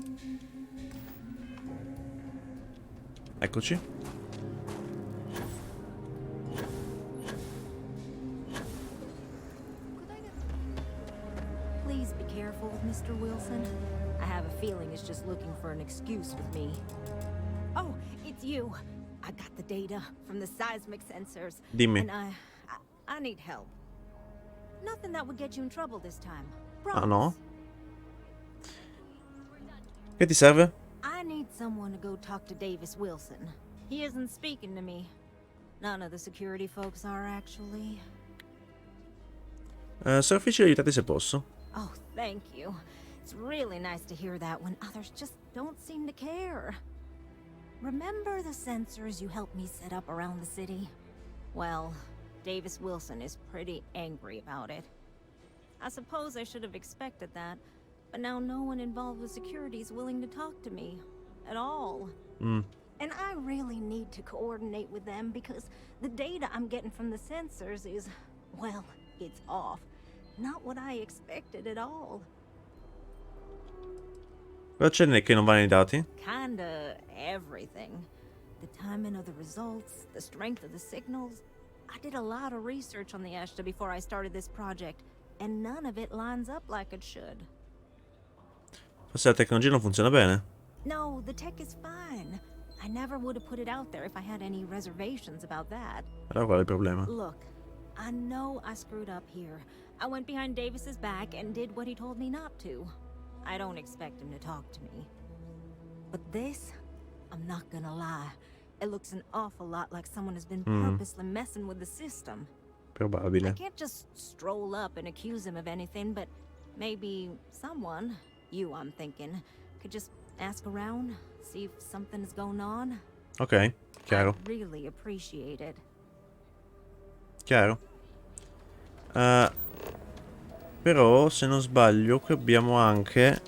Eccoci. Please be careful with Mr. Wilson. I have a feeling he's just looking for an excuse with me. Oh, it's you. I got the data from the seismic sensors. Dimmi. And I need help. Nothing that would get you in trouble this time. Ah no? Che ti serve? I need someone to go talk to Davis Wilson. He isn't speaking to me. None of the security folks are actually. Sarò difficile aiutati se posso. Oh, thank you. It's really nice to hear that when others just don't seem to care. Remember the sensors you helped me set up around the city? Well, Davis Wilson is pretty angry about it. I suppose I should have expected that, but now no one involved with security is willing to talk to me. At all. And I really need to coordinate with them because the data I'm getting from the sensors is, well, it's off. Not what I expected at all. Cosa c'è che non va nei dati? Kinda everything. The timing of the results, the strength of the signals. I did a lot of research on the Ashta before I started this project, and none of it lines up like it should. Forse la tecnologia non funziona bene. No, the tech is fine. I never would have put it out there if I had any reservations about that. Allora qual è il problema? Look, I know I screwed up here. I went behind Davis's back and did what he told me not to. I don't expect him to talk to me. But this, I'm not gonna lie, it looks an awful lot like someone has been purposely messing with the system. Probabile. I can't just stroll up and accuse him of anything, but maybe someone, you I'm thinking, could just ask around, see if something's going on. Ok, chiaro. I'd really appreciate it. Chiaro. Però, se non sbaglio, qui abbiamo anche...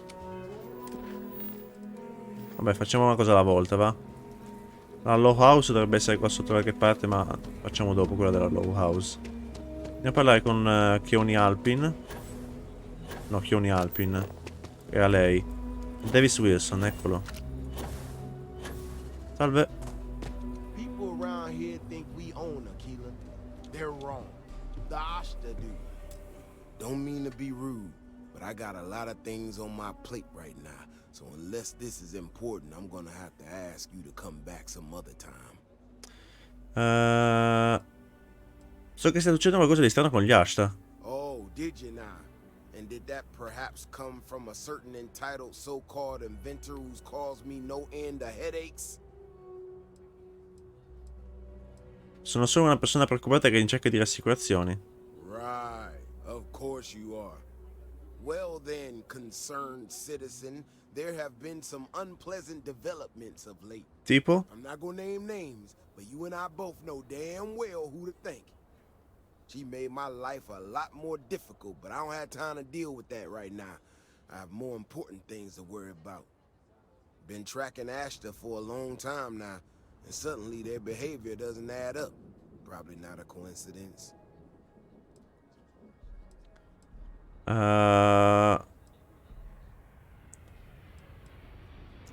Vabbè, facciamo una cosa alla volta, va? La Low House dovrebbe essere qua sotto da qualche parte, ma facciamo dopo quella della Low House. Andiamo a parlare con Keone Alpin. No, Keone Alpin. Era lei. Davis Wilson, eccolo. Salve. People around here think we own Aquila. They're wrong. The Ashta do. Don't mean to be rude, but I got a lot of things on my plate right now. So unless this is important, I'm gonna have to ask you to come back some other time. So che sta succedendo qualcosa di strano con gli Ashta. Oh, did you now? And did that perhaps come from a certain entitled so-called inventor who's caused me no end of headaches? Sono solo una persona preoccupata che è in cerca di rassicurazioni. Right, of course you are. Well then, concerned citizen, there have been some unpleasant developments of late. Tipo? I'm not gonna name names, but you and I both know damn well who to thank. She made my life a lot more difficult, but I don't have time to deal with that right now. I have more important things to worry about. Been tracking Ashta for a long time now, and suddenly their behavior doesn't add up. Probably not a coincidence.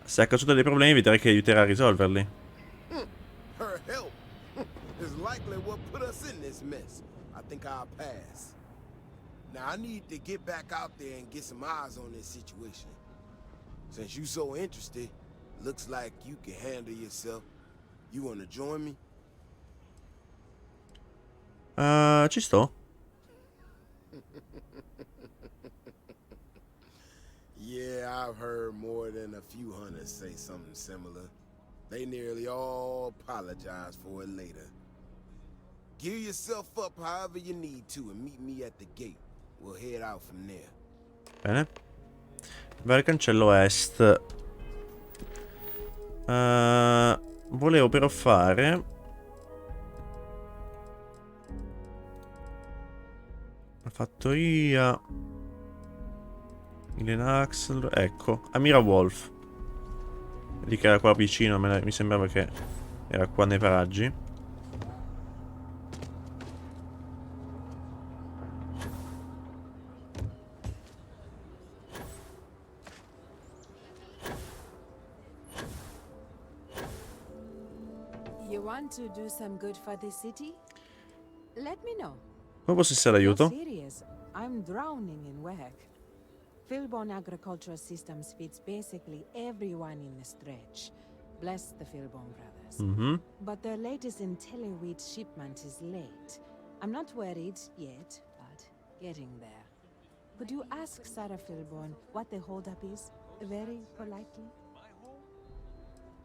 Se ha causato dei problemi, vedrai che aiuterà a risolverli. Her help is likely what put us in this mess. I think I'll pass. Now I need to get back out there and get some eyes on this situation. Since you so interested, looks like you can handle yourself. You wanna join me? Ci sto. Yeah, I've heard more than a few hunters say something similar. They nearly all apologize for it later. Gear yourself up however you need to and meet me at the gate. We'll head out from there. Bene. Vai al cancello est. Volevo però fare la fattoria. Milen Axel. Ecco. Amira Wolf. Lì che era qua vicino. Mi sembrava che era qua nei paraggi. You want to do some good for the city? Let me know. Come posso essere d'aiuto? No, serious. I'm drowning in work. Philbone Agricultural Systems feeds basically everyone in the stretch. Bless the Philbone brothers. But their latest IntelliWheat shipment is late. I'm not worried yet, but getting there. Could you ask Sarah Philbone what the holdup is? Very politely.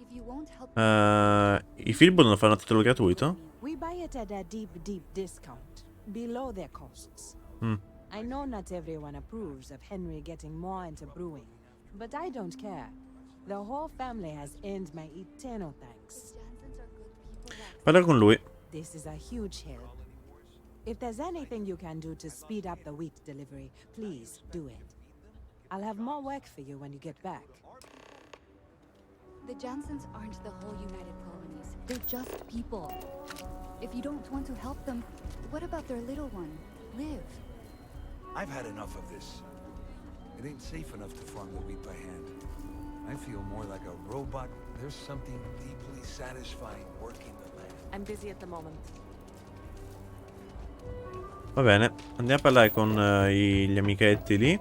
If you won't help I Filbo non fanno a titolo gratuito? We buy it at a deep discount, below their costs. I know not everyone approves of Henry getting more into brewing, but I don't care. The whole family has earned my eternal thanks. Parla con lui. This is a huge help. If there's anything you can do to speed up the wheat delivery, please do it. I'll have more work for you when you get back. The Jansens aren't the whole United Colonies. They're just people. If you don't want to help them, what about their little one, Liv? I've had enough of this. It ain't safe enough to farm the wheat by hand. I feel more like a robot. There's something deeply satisfying working the land. I'm busy at the moment. Va bene, andiamo a parlare con gli amichetti lì.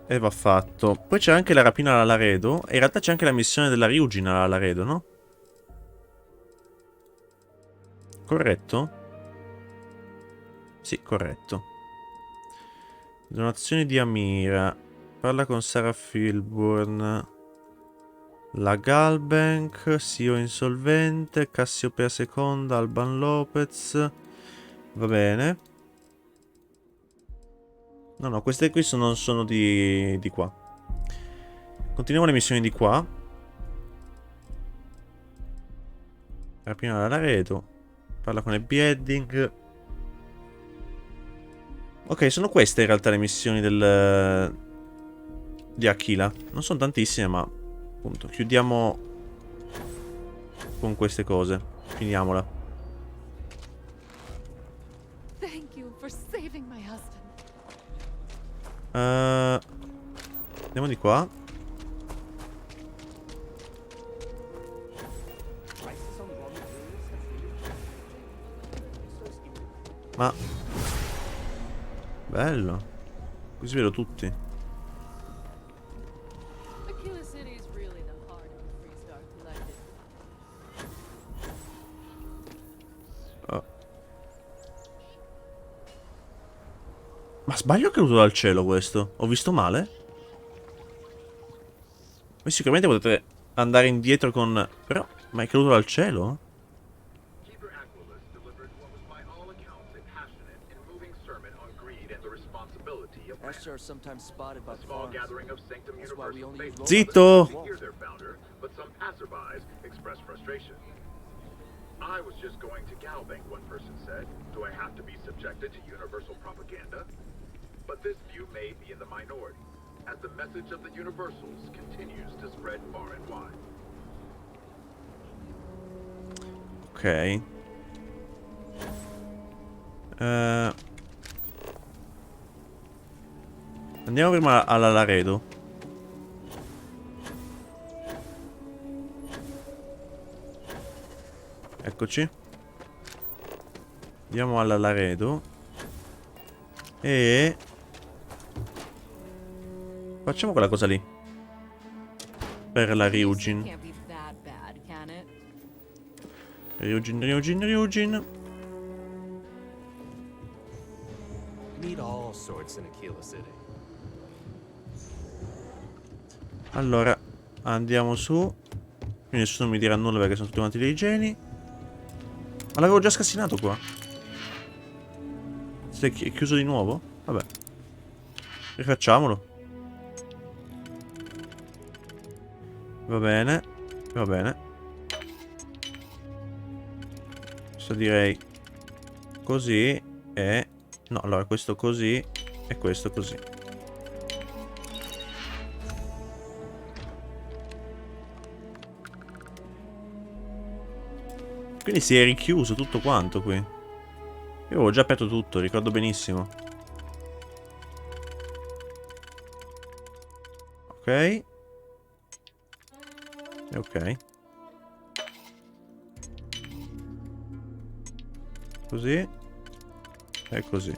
E va fatto. Poi c'è anche la rapina alla Laredo. E in realtà c'è anche la missione della Ryujin alla Laredo, no? Corretto? Sì, corretto. Donazioni di Amira. Parla con Sarah Filburn. La Galbank. Sio insolvente. Cassiopea seconda. Alban Lopez. Va bene. No, queste qui non sono di qua. Continuiamo le missioni di qua. Rapina alla Laredo. Parla con Abby Edding. Ok, sono queste in realtà le missioni di Aquila. Non sono tantissime, ma appunto chiudiamo con queste cose. Finiamola. Thank you for saving my husband. Andiamo di qua. Ma bello. Qui si vedo tutti. Oh. Ma sbaglio che è caduto dal cielo questo? Ho visto male? Voi sicuramente potete andare indietro con... Però, ma è caduto dal cielo? Zitto! I was just going to Galbank, one person said. Do I have to be subjected to universal propaganda? But this view may be in the minority, as the message of the Universals continues to spread far and wide. Ok. Andiamo prima alla Laredo. Eccoci. Andiamo alla Laredo. E facciamo quella cosa lì. Per la Ryujin. Ryujin. Meet all sorts in Aquila City. Allora, andiamo su. Qui nessuno mi dirà nulla perché sono tutti quanti dei geni. Ma l'avevo già scassinato qua. Sì. Questo è chiuso di nuovo? Vabbè. Rifacciamolo. Va bene. Va bene. Questo direi così e... No, allora questo così e questo così. Quindi si è richiuso tutto quanto qui. Io avevo già aperto tutto, ricordo benissimo. Ok. E ok. Così. E così.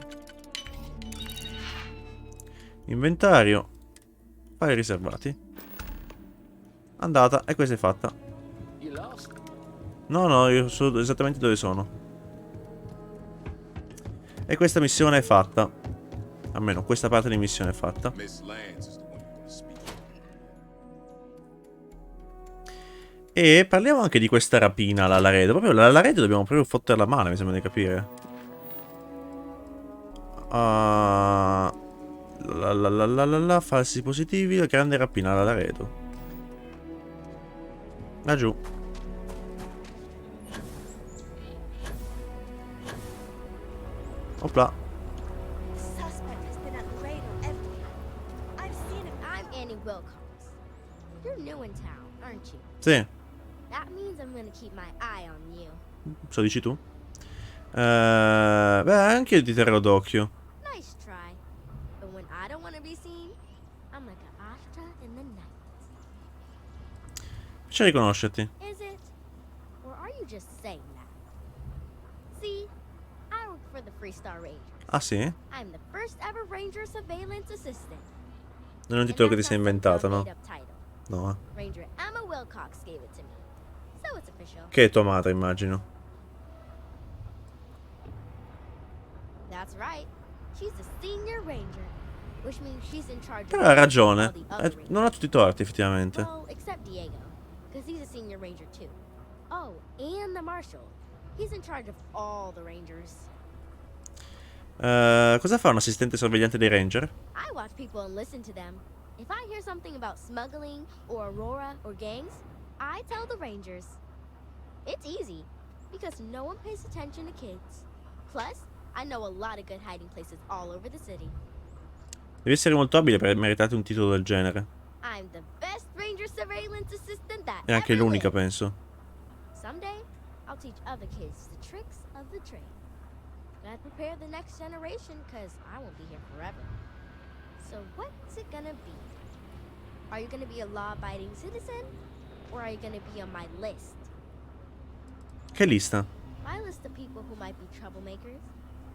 Inventario. File riservati. Andata. E questa è fatta. No, no, io so esattamente dove sono. E questa missione è fatta. Almeno questa parte di missione è fatta. E parliamo anche di questa rapina alla Laredo. Proprio la Laredo dobbiamo proprio fotterla male, mi sembra di capire. Falsi positivi, la grande rapina alla Laredo. Laggiù. Opla. Suspect has been at Laredo everywhere. I've seen him. I'm Annie Wilcox. You're new in town, aren't you? Sì. That means I'm gonna keep my eye on you. So dici tu? Beh, anche io ti terrò d'occhio. Nice try. But when I don't want to be seen, I'm like a Ashta in the night. Piace riconoscerti. Is it? Or are you just saying that? See, I work for the Freestar Rangers. Ah sì? I'm the first ever Ranger Surveillance Assistant. Non è un titolo che ti sei inventato, no? No. Ranger Emma Wilcox gave it to me. So it's official. Che è tua madre, immagino. That's right. She's a senior ranger, which means she's in charge Però of ha ragione. all the other rangers. Non ha tutti i torti, effettivamente. Well, except Diego, because he's a senior ranger too. Oh, and the marshal. He's in charge of all the rangers. Cosa fa un assistente sorvegliante dei ranger? I watch people and listen to them. If I hear something about smuggling or Aurora or gangs, I tell the rangers. It's easy, because no one pays attention to kids. Plus, I know a lot of good hiding places all over the city. Devi essere molto abile per meritarti un titolo del genere. I'm the best ranger surveillance assistant that E anche ever l'unica, lived. penso. Someday, I'll teach other kids the tricks of the trade. Gotta prepare the next generation, because I won't be here forever. So what's it gonna be? Are you gonna be a law-abiding citizen? Or are you gonna be on my list? Che lista? My list of people who might be troublemakers,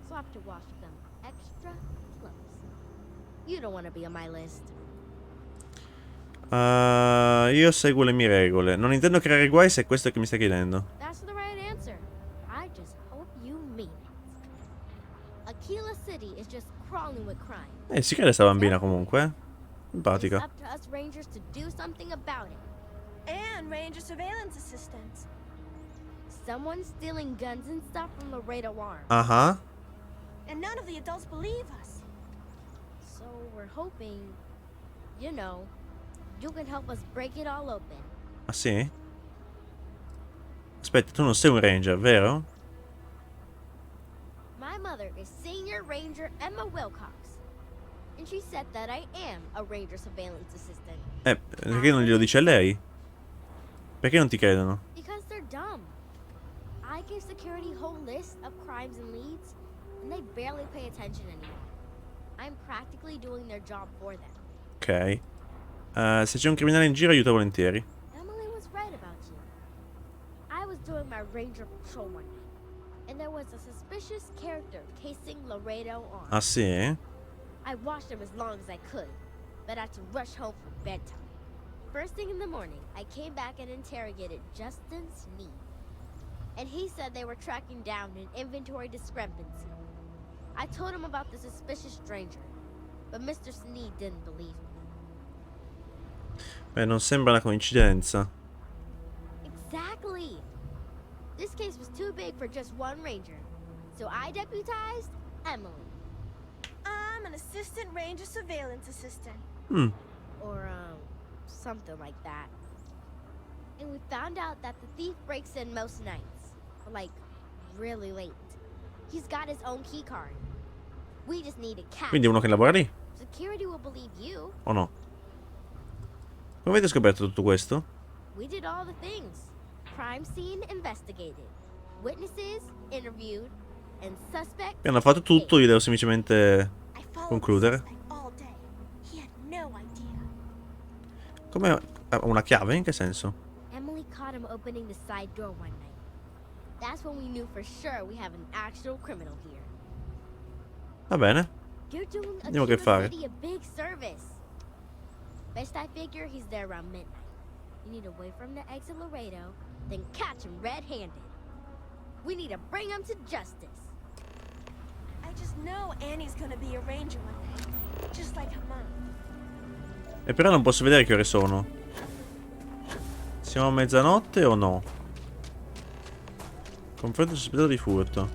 so I have to watch them extra close. You don't want to be on my list. Io seguo le mie regole. Non intendo creare guai se è questo che mi stai chiedendo. That's the right answer. I just hope you mean it. Aquila City is just crawling with crime. Si crede sta bambina comunque. It's Simpatica. up to us Rangers to do something about it. And Ranger Surveillance Assistants. Someone's stealing guns and stuff from Laredo Arms. Ah. And none of the adults believe us. So we're hoping, you know, you can help us break it all open. Ah sì? Aspetta, tu non sei un ranger, vero? My mother is Senior Ranger Emma Wilcox. And she said that I am a Ranger Surveillance Assistant. Perché non glielo dice a lei? Perché non ti credono? Because they're dumb. I give security whole list of crimes and leads, and they barely pay attention anymore. I'm practically doing their job for them. Ok. Se c'è un criminale in giro aiuta volentieri. Emily was right about you. I was doing my ranger patrol one night, and there was a suspicious character casing Laredo on. Ah sì? I watched him as long as I could, but I had to rush home for bedtime. First thing in the morning, I came back and interrogated Justin Sneed. And he said they were tracking down an inventory discrepancy. I told him about the suspicious stranger, but Mr. Sneed didn't believe me. Beh, non sembra una coincidenza. Exactly! This case was too big for just one ranger, so I deputized Emily. I'm an assistant ranger surveillance assistant. Or, something like that. And we found out that the thief breaks in most nights. Like, really late. He's got his own key card. We just need a cat. Quindi uno che lavora lì? Security will believe you. O no? Come avete scoperto tutto questo? We did all the things. Crime scene investigated. Witnesses interviewed. And suspect. Hanno fatto tutto, io devo semplicemente concludere. All day. He had no idea. Come una chiave? In che senso? Emily caught him opening the side door one night. That's when we knew for sure we have an actual criminal here. Va bene. You're doing Vediamo che fare. a big service. Best I figure he's there around midnight. You need to wait for him to exit Laredo, then catch him red-handed. We need to bring him to justice. I just know Annie's gonna be a ranger one day, just like her mom. E però non posso vedere che ore sono. Siamo a mezzanotte o no? Confronto sospettato di furto.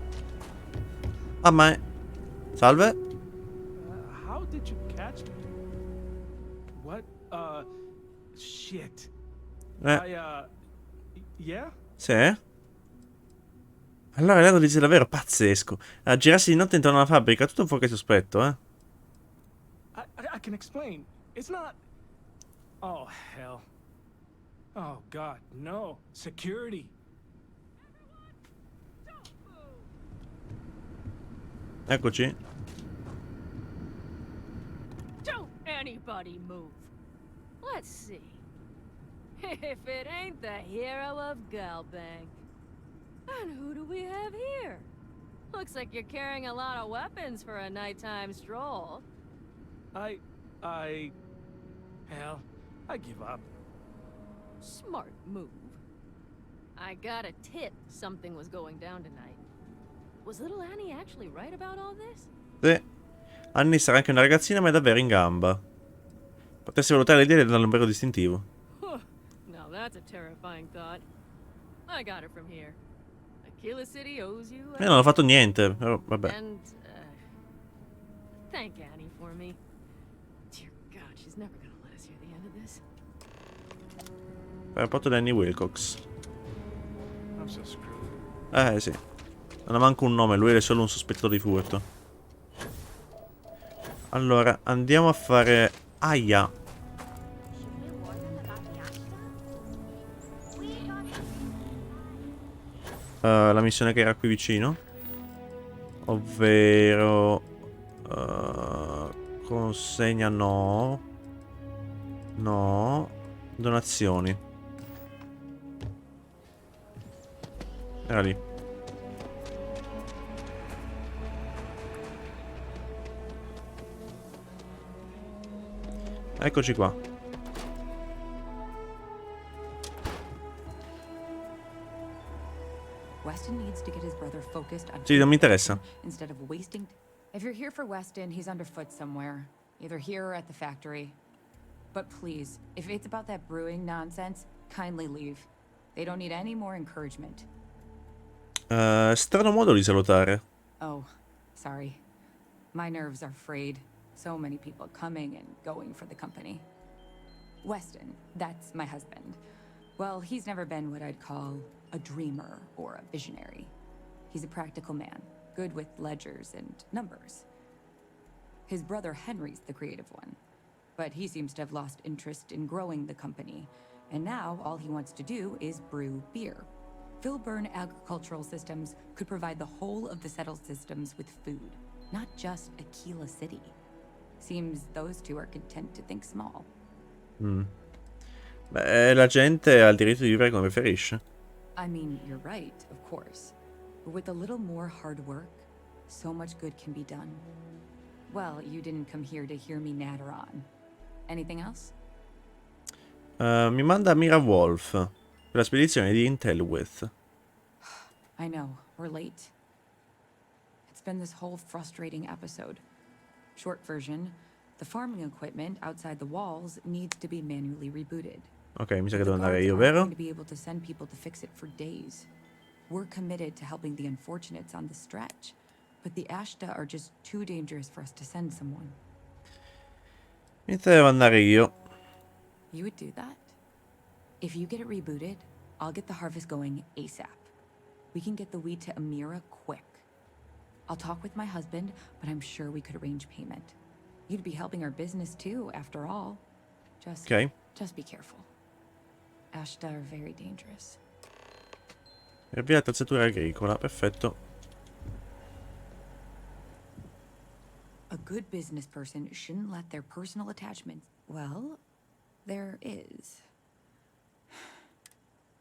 Ah, ma è... Salve? How did you catch me? What? Shit. Yeah? Sì? Allora lei lo dice davvero pazzesco. A girarsi di notte intorno alla fabbrica, tutto un fuoco sospetto, eh? I can explain. It's not... Oh, hell. Oh, God, no. Security. Eccoci. Don't anybody move. Let's see. If it ain't the hero of Galbank. And who do we have here? Looks like you're carrying a lot of weapons for a nighttime stroll. Hell, I give up. Smart move. I got a tip something was going down tonight. Was little Annie actually right about all this? Sì. Annie sarà anche una ragazzina, ma è davvero in gamba. Potresti valutare l'idea di darle un vero distintivo. Now that's a terrifying thought. I got it from here. Aquila City owes you. Non ho fatto niente, però vabbè. And thank Annie for me. Dear God, she's never gonna let us hear the end of this. Rapporto di Annie Wilcox. I'm so screwed. Sì. Non ha manco un nome, lui è solo un sospettato di furto. Allora, andiamo a fare... Aia. La missione che era qui vicino. Ovvero... consegna no. No. Donazioni. Era lì. Eccoci qua. Weston needs to get his brother focused on... Sì, non mi interessa. Instead of wasting... If you're here for Weston, he's underfoot somewhere. Either here or at the factory. But please, if it's about that brewing nonsense, kindly leave. They don't need any more encouragement. Strano modo di salutare. Oh, sorry. My nerves are frayed. So many people coming and going for the company. Weston, that's my husband. Well, he's never been what I'd call a dreamer or a visionary. He's a practical man, good with ledgers and numbers. His brother Henry's the creative one, but he seems to have lost interest in growing the company, and now all he wants to do is brew beer. Filburn Agricultural Systems could provide the whole of the settled systems with food, not just Aquila City. Seems those two are content to think small. Beh, la gente ha il diritto di vivere come preferisce. I mean, you're right, of course. But with a little more hard work, so much good can be done. Well, you didn't come here to hear me natter on. Anything else? Mi manda Mira Wolf per la spedizione di Intelwith. I know, we're late. It's been this whole frustrating episode. Short version, the farming equipment outside the walls needs to be manually rebooted. Ok, mi sa che devo The andare guards io, aren't vero? going to be able to send people to fix it for days. We're committed to helping the unfortunates on the stretch, but the Ashta are just too dangerous for us to send someone. Mi devo andare io. You would do that? If you get it rebooted, I'll get the harvest going ASAP. We can get the weed to Amira quick. I'll talk with my husband, but I'm sure we could arrange payment. You'd be helping our business too, after all. Just be careful. Ashta are very dangerous. Riavvia l'attrezzatura agricola, perfetto. A good business person shouldn't let their personal attachments... Well, there is.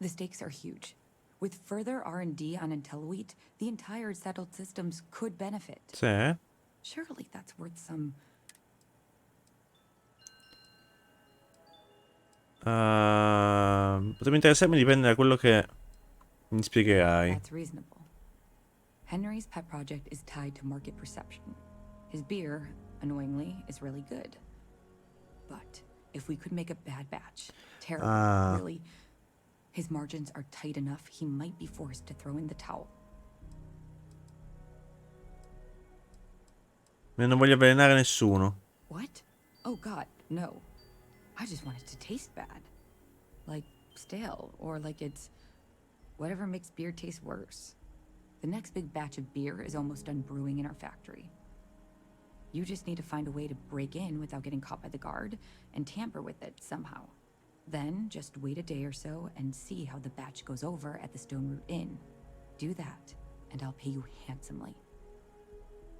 The stakes are huge. With further R&D on IntelliWheat, the entire settled systems could benefit. Sì. Surely that's worth some... Potrebbe interessarmi, dipende da quello che mi spiegherai. That's reasonable. Henry's pet project is tied to market perception. His beer, annoyingly, is really good. But if we could make a bad batch, terrible, really, his margins are tight enough he might be forced to throw in the towel. Non voglio avvelenare nessuno. What? Oh god, no. I just want it to taste bad. Like stale, or like it's whatever makes beer taste worse. The next big batch of beer is almost done brewing in our factory. You just need to find a way to break in without getting caught by the guard and tamper with it somehow. Then just wait a day or so and see how the batch goes over at the Stone Root Inn. Do that, and I'll pay you handsomely.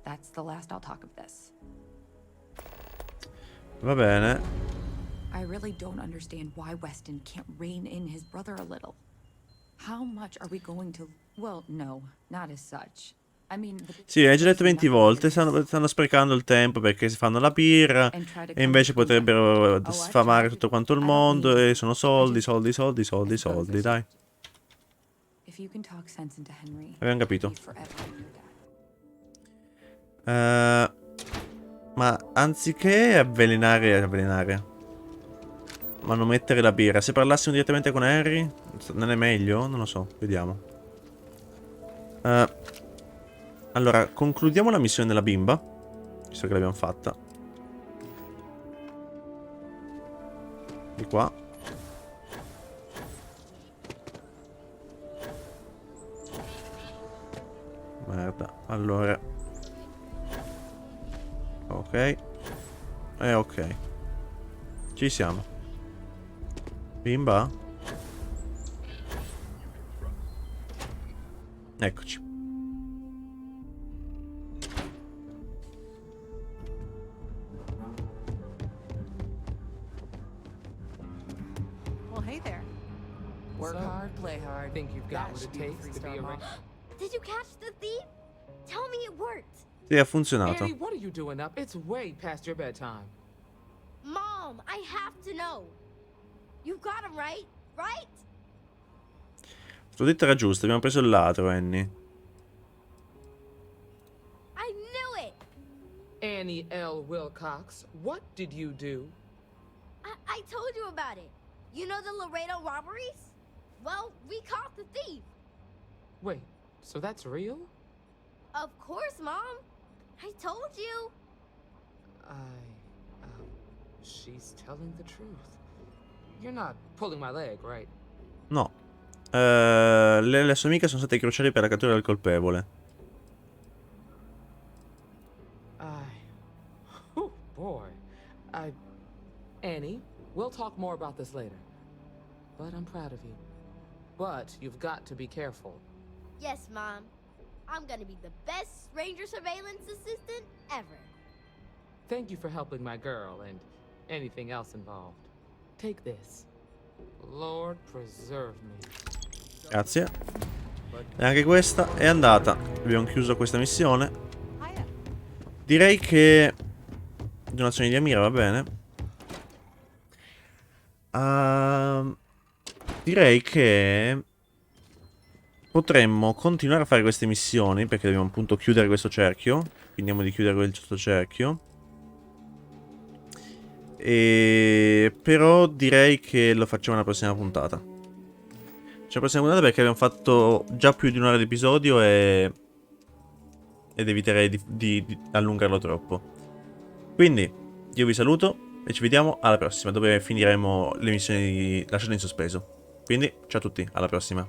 That's the last I'll talk of this. Va bene. I really don't understand why Weston can't rein in his brother a little. How much are we going to... Well, no, not as such. I mean... Sì, hai già detto 20 volte, stanno sprecando il tempo perché si fanno la birra e invece potrebbero sfamare tutto quanto il mondo e sono soldi, soldi, soldi, soldi, soldi, dai. Abbiamo capito. Ma anziché avvelenare, manomettere la birra, se parlassimo direttamente con Harry, non è meglio? Non lo so, vediamo. Allora, concludiamo la missione della bimba, visto che l'abbiamo fatta. Di qua. Merda, allora. Ok. Ok. Ci siamo. Bimba? Eccoci. Well, hey there. Work hard, play hard. Think you've got what it takes to be a ring? Did you catch the thief? Tell me it worked. Sì, ha funzionato. Annie, what are you doing up? It's way past your bedtime. Mom, I have to know. You got him right? Right? L'ho detto era giusto, abbiamo preso il ladro, Annie. I knew it! Annie L. Wilcox, what did you do? I told you about it. You know the Laredo robberies? Well, we caught the thief. Wait, so that's real? Of course, Mom. I told you. She's telling the truth. You're not pulling my leg, right? No. Le sue amiche sono state cruciali per la cattura del colpevole. Oh boy. Annie, we'll talk more about this later. But I'm proud of you. But you've got to be careful. Yes, Mom. I'm gonna be the best ranger surveillance assistant ever. Thank you for helping my girl and anything else involved. Take this. Lord preserve me. Grazie. E anche questa è andata. Abbiamo chiuso questa missione. Direi che... Donazioni di Amira, va bene. Direi che... potremmo continuare a fare queste missioni, perché dobbiamo appunto chiudere questo cerchio. Finiamo di chiudere quel cerchio. Però direi che lo facciamo nella prossima puntata. Cioè, la prossima puntata perché abbiamo fatto già più di un'ora di episodio e ed eviterei di allungarlo troppo. Quindi io vi saluto e ci vediamo alla prossima, dove finiremo le missioni lasciate in sospeso. Quindi ciao a tutti, alla prossima.